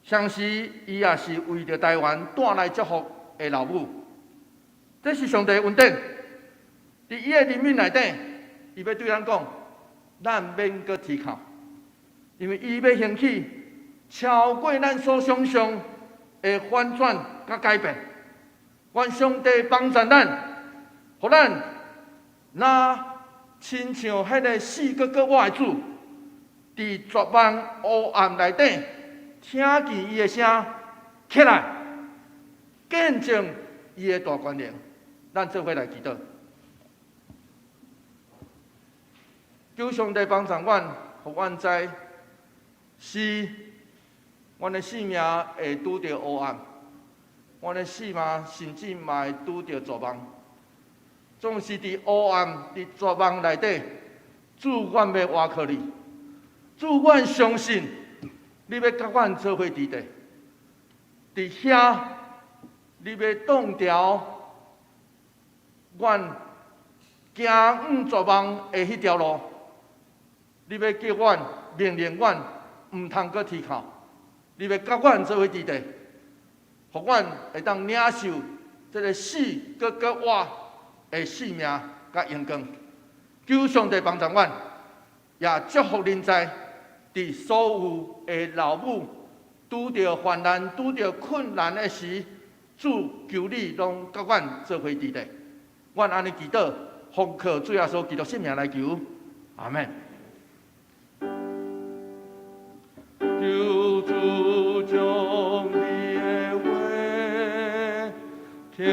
同时，伊也是为着台湾带来祝福的老母。这是上帝的恩典，伫伊的人民内底，伊要对咱讲，咱免阁提靠，因为伊要兴起超过咱所想象的反转甲改变。愿上帝帮助咱，互咱若亲像迄个死搁活的主，伫绝望黑暗内底，听见伊的声，起来，见证伊的大权能。咱做伙来祈祷，求上帝帮助阮，互阮知，是阮的性命会拄着黑暗，阮的性命甚至嘛会拄着绝望。总是伫黑暗、伫绝望内底，主阮要挖靠你，主阮相信你要甲阮做伙伫地，伫遐你要挡掉。阮行绝望的迄条路，你要叫阮命令阮，毋通阁提靠，你要甲阮做伙伫地，互阮会当领受这个死搁活的性命甲阳光。求上帝帮助阮，也祝福恁在伫所有的老母拄着患难、拄着困难的时，主求你拢甲阮做伙伫地。阮安尼祈祷，奉靠主耶稣基督圣名来求，阿门。求主将你的话贴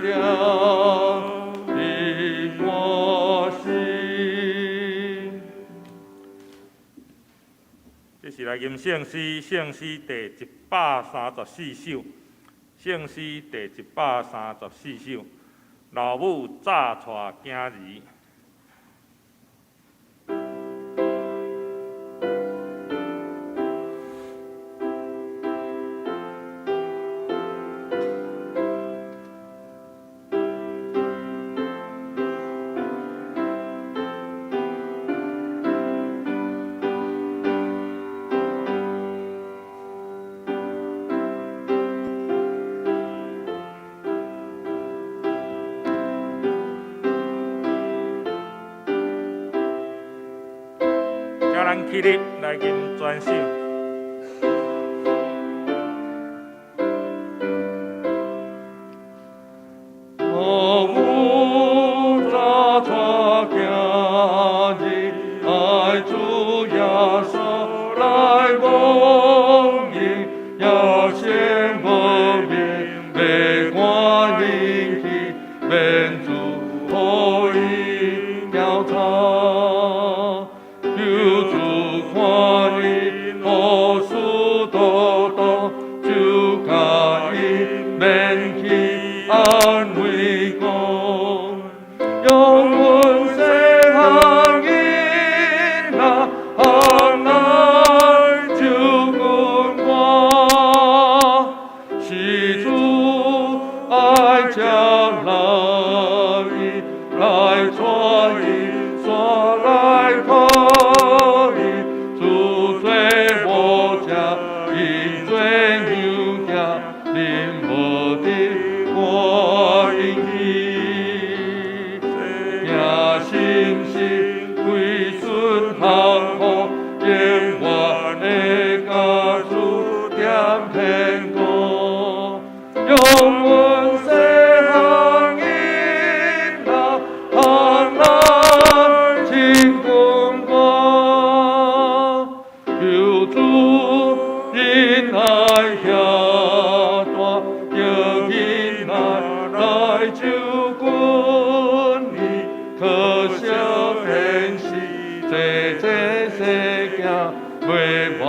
掉伫我心。这是来吟圣诗，圣诗第134首，圣诗第134首。老母早带囝儿，咱起立来吟全首。老母早带囝儿，爱主耶稣来供应，要先奉命被观灵去，免主。幸福，永远的家主点天光，用阮细汉囡仔行来真光光，求主因爱遐大，叫因爱来救阮你，可惜现实这世界袂无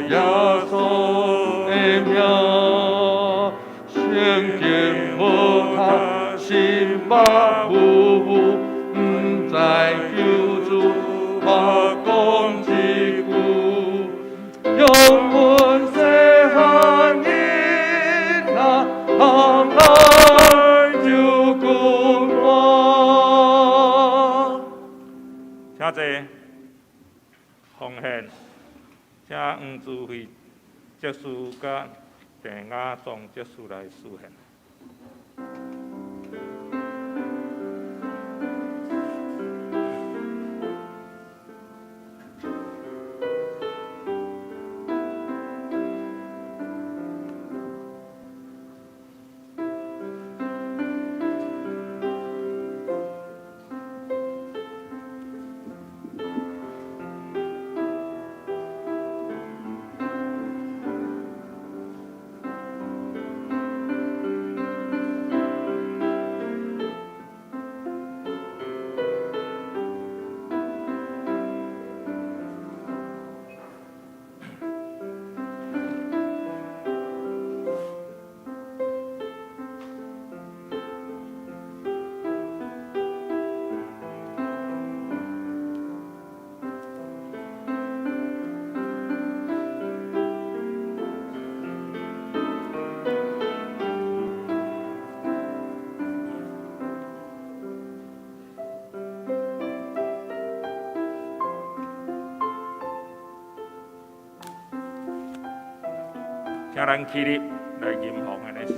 耶稣的名，圣经无读，心目雾雾，不知救主我讲一句，用阮细汉囡仔行来就滚我。请坐，奉献，请黄志辉执事甲郑雅壮执事来示献。请咱起立来吟奉献的诗。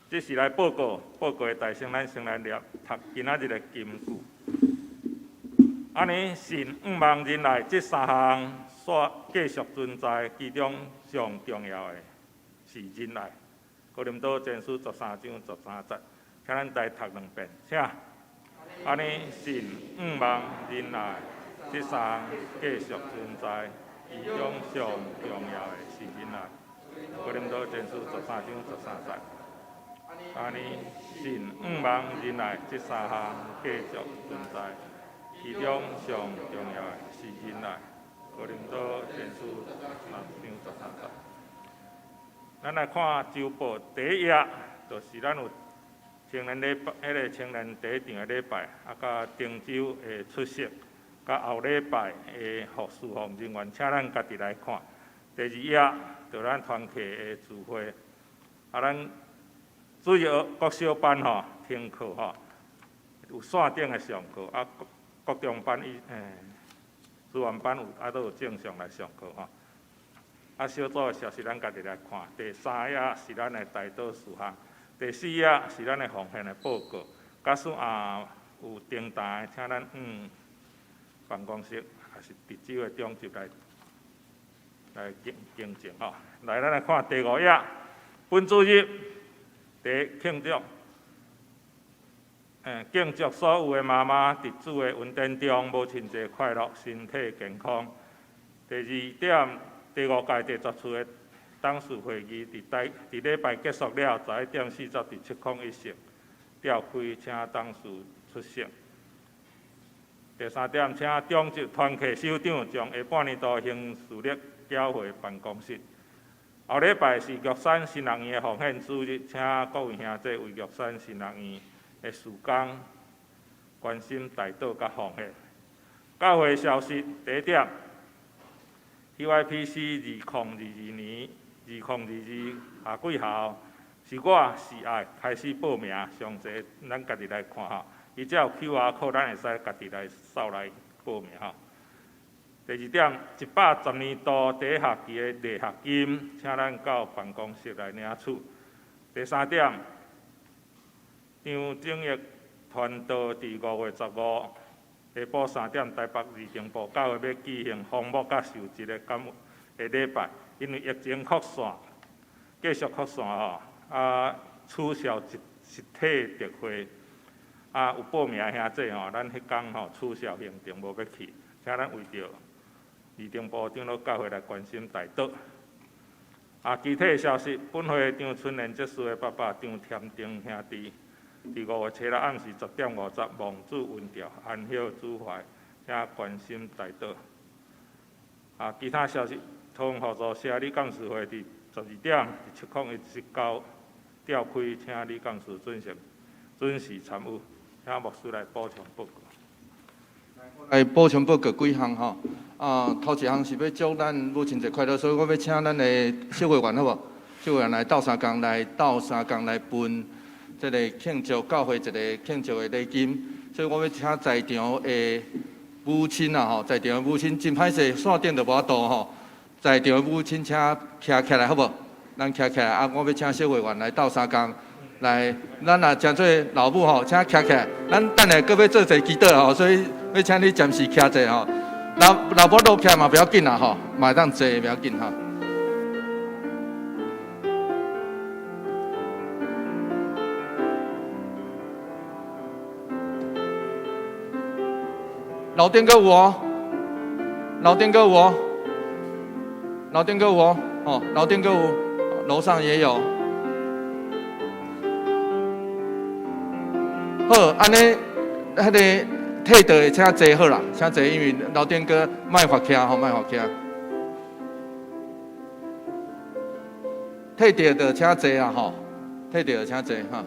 这是来报告的大圣，咱先来读今仔日的金句。安尼，神5万人内，这3项煞继续存在，其中上重要的是人内。哥林多前书13章13节，请咱再读2遍，请。安尼，神5万人内，这3项继续存在，其中上重要的是人内。哥林多前书13章13节。安尼，神5万人内，这3项继续存在，其中上重要的是人内。哥林多前书13章13节。咱来看周报第1页，就是咱有青年礼拜，迄个青年第1场的礼拜，甲丁州的出席，甲后礼拜的服侍奉人员，请咱家己来看。第2页就咱团契的聚会，咱主要国小班听课有线顶的上课，国中班资源班都有正常来上课小组的消息咱家己来看。第3页是咱的大多数项，第4页是咱的奉献的报告。假使有订单，请咱办公室还是直州的中级来经证来，咱来看第5页，本主日第庆祝，敬祝所有的妈妈伫主的恩典中，母亲节快乐，身体健康。第2点，第5届地作处的董事会议伫礼拜结束了11:40伫7孔1室召开，请董事出席。第3点，请中级团契首长将下半年度行事历缴回办公室。后礼拜是玉山新人院的奉献主日，请各位兄弟为玉山新人院的事工关心代祷甲奉献。教会消息第1点 ，TYPC 2022年2022夏季校是我是爱开始报名，详细咱家己来看吼。伊只有 QR code， 咱会使家己来扫来报名吼。第2点，110年度第1学期的例学金，请咱到办公室来领取。第3点，张正义传道伫5月15下晡3点，台北二重部教会要举行荒漠甲受职的感恩的礼拜，因为疫情扩散，继续扩散吼，取消实体特会。有报名的兄弟吼，咱迄天吼取消行程，无要去，请咱为着二重部长老教会来关心代祷。具体消息，本会张春莲结束的爸爸张添丁兄弟，伫5月7日暗时10:50亡主温调，安息主怀，请关心代祷。其他消息，通合作社理干事会伫12点伫7孔19召开，请理干事准时参与。请牧师来补充报告。来补充报告几项吼。头一项是要祝咱母亲节快乐，所以我要请咱的小会员好无？小会员来斗相共来分这个庆祝教会一个庆祝的礼金。所以我要请在场的母亲吼，在场的母亲真歹势，线顶就无法度吼。在场的母亲请徛起来好无？咱徛起来我要请小会员来斗相共。来，咱也诚做老母吼，请徛起来。咱等下搁要做一祈祷吼，所以要请你暂时徛者吼。老母落起来嘛不要紧啦吼，嘛会当坐不要紧吼。楼顶阁有哦，楼顶阁有哦，楼顶阁有哦，楼顶阁有，楼上也有。好，安尼，迄个退的请坐好啦，请坐，因为楼顶个卖发徛吼，卖发徛。退掉的请坐啊吼，退掉的请坐哈。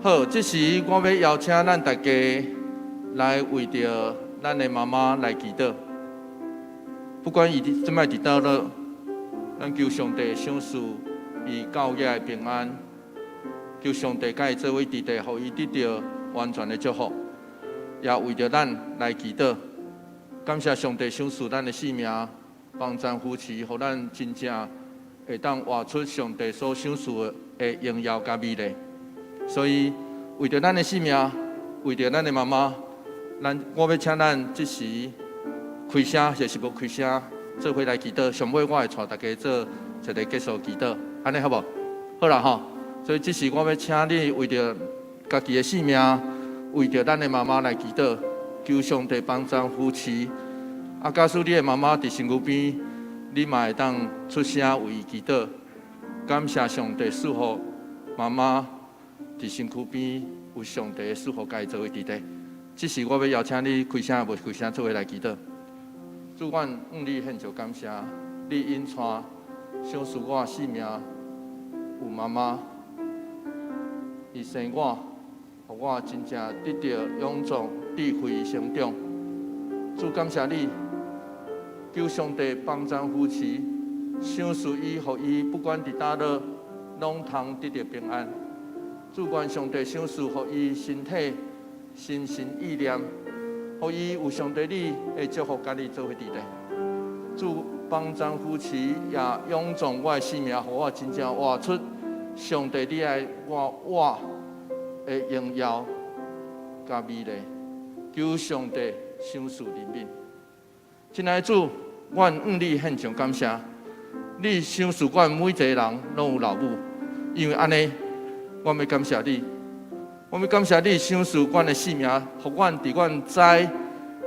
好，这时我要邀请咱大家来为着咱的妈妈来祈祷，不管伊即摆伫倒落，咱求上帝赏赐伊到夜的平安。求上帝甲伊做伙伫地，互伊得到完全的祝福，也为着咱来祈祷。感谢上帝赏赐咱的性命，帮咱夫妻，互咱真正会当活出上帝所赏赐的荣耀甲美丽。所以为着咱的性命，为着咱的妈妈，我要请咱即时开声，也是无开声，做伙来祈祷。上尾我会带大家做一个结束祈祷，安尼好无？好啦吼。所以，这时我要请你为着家己的性命，为着咱的妈妈来祈祷，求上帝帮咱夫妻。假使你的妈妈伫身躯边，你嘛会当出声为伊祈祷，感谢上帝赐福妈妈伫身躯边有上帝的赐福，甲伊做伙伫地。这时我要邀请你开声，无开声做伙来祈祷。主，阮向你献上感谢，你因带赏赐我性命有妈妈。伊生我，互我真正得到勇壮、智慧成长。主感谢你，求上帝帮咱夫妻，赏赐伊，互伊不管伫倒落，拢通得到平安。主愿上帝赏赐，互伊身体、心神意念，互伊有上帝你的祝福，甲你做伙伫地。主帮咱夫妻也勇壮我的性命，互我真正活出。上帝，你爱我的荣耀甲美丽，求上帝赏赐怜悯。亲爱的主，阮向你献上感谢。你赏赐阮每一个人拢有老母，因为安尼，我要感谢你。我要感谢你赏赐阮的性命，互阮伫阮知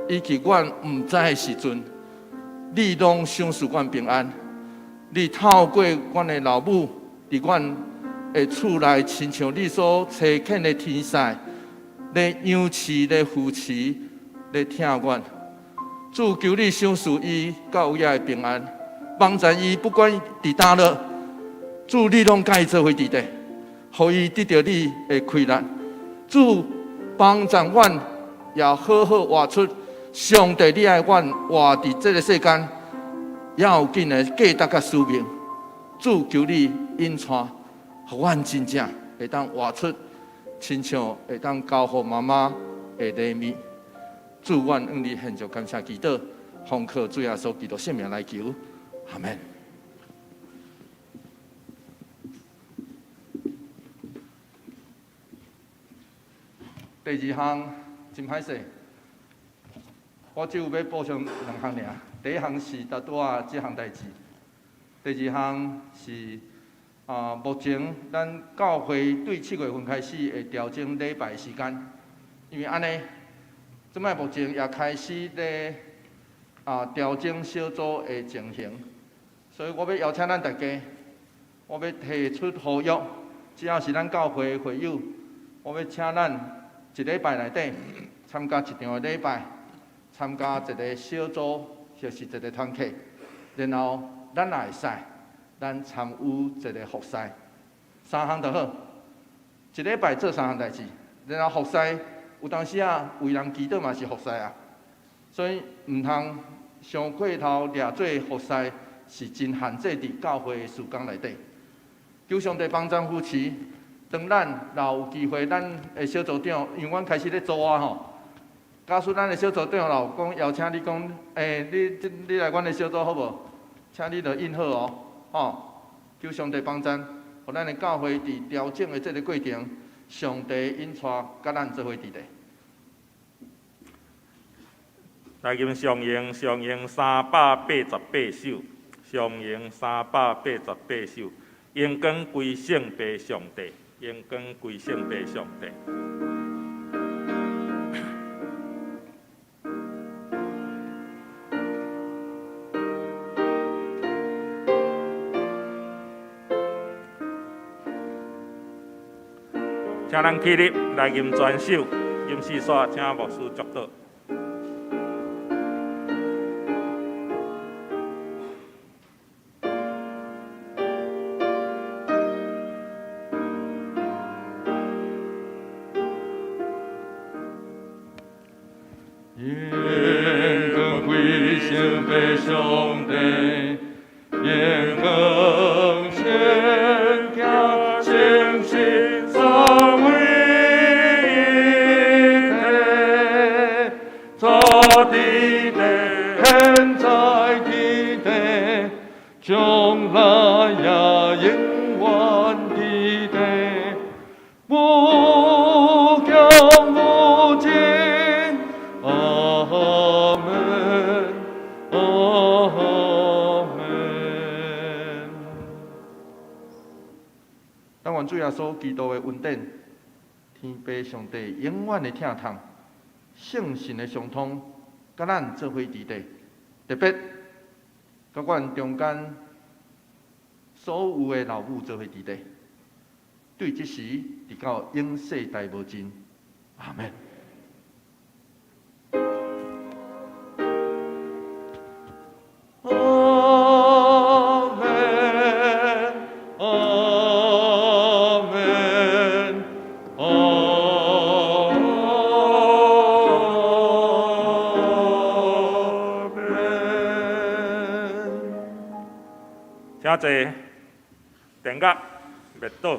以及阮毋知的时阵，你拢赏赐阮平安。你透过阮的老母，伫阮的厝内，亲像你所差遣的天使，来养饲、来扶持、来听阮。主求你赏赐伊到有的平安，帮助伊不管伫倒落，主你拢甲伊做伙伫地，互伊得到你的快乐。主帮助阮，也好好活出上帝你爱阮活伫这个世间，要紧的价值甲使命。主求你引带，互阮真正会当活出，亲像会当交互妈妈的礼物。主，阮向你献上感谢祈祷，奉靠主耶稣基督圣名来求，阿门。第二项真歹势，我只有要补充2项尔。第一项是大拄仔这项代志，第二项是目前咱教会对7月份开始会调整礼拜时间，因为安尼，即摆目前也开始咧调整小组的情形，所以我要邀请咱大家，我要提出呼吁，只要是咱教会的会友，我要请咱一礼拜内底参加一场的礼拜，参加一个小组或是一个团契，然后咱也会使，咱参与一个服侍，3项就好。一礼拜做3项代志，然后服侍有当时为人祈祷嘛是服侍啊，所以毋通上过头掠做服侍，是真限制伫教会的时间内底。求上帝帮助扶持。当咱若有机会，咱的小组长，因为阮开始咧做吼，假使咱的小组长若有讲邀请你讲，你来阮的小组好无？请你着应好哦，吼！求上帝帮助，互咱的教会伫调整的这个过程，上帝引带，甲咱做伙伫地。来吟上咏388首，上咏388首，荣光归圣父上帝。荣光归圣父上帝。请咱起立来吟全首，吟四煞，请牧师祝祷。主耶稣基督的恩典，天父上帝永远的疼痛，圣神的相通，甲咱做伙伫地，特别甲阮中间所有的老母做伙伫地，对即时直到永世代无尽，阿门。请坐，电乐灭倒。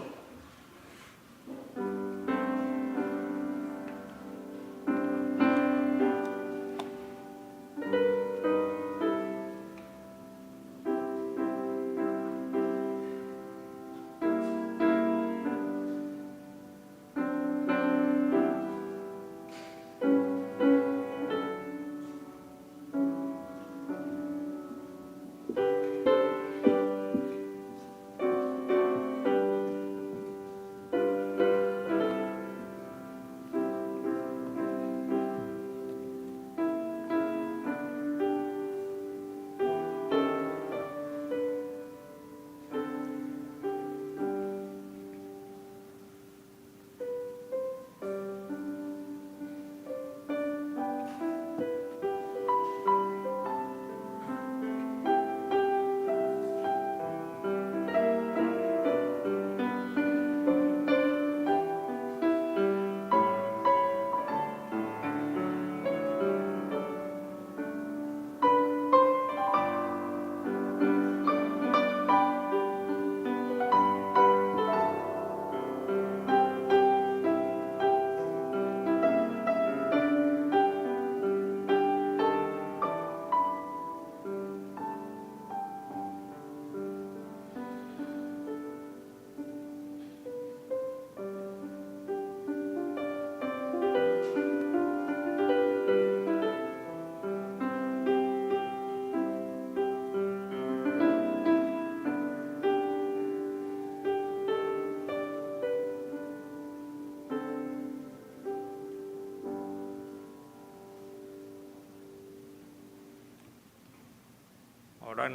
互咱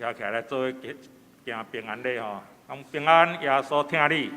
徛起来做伙行平安礼吼。讲平安，耶稣听你。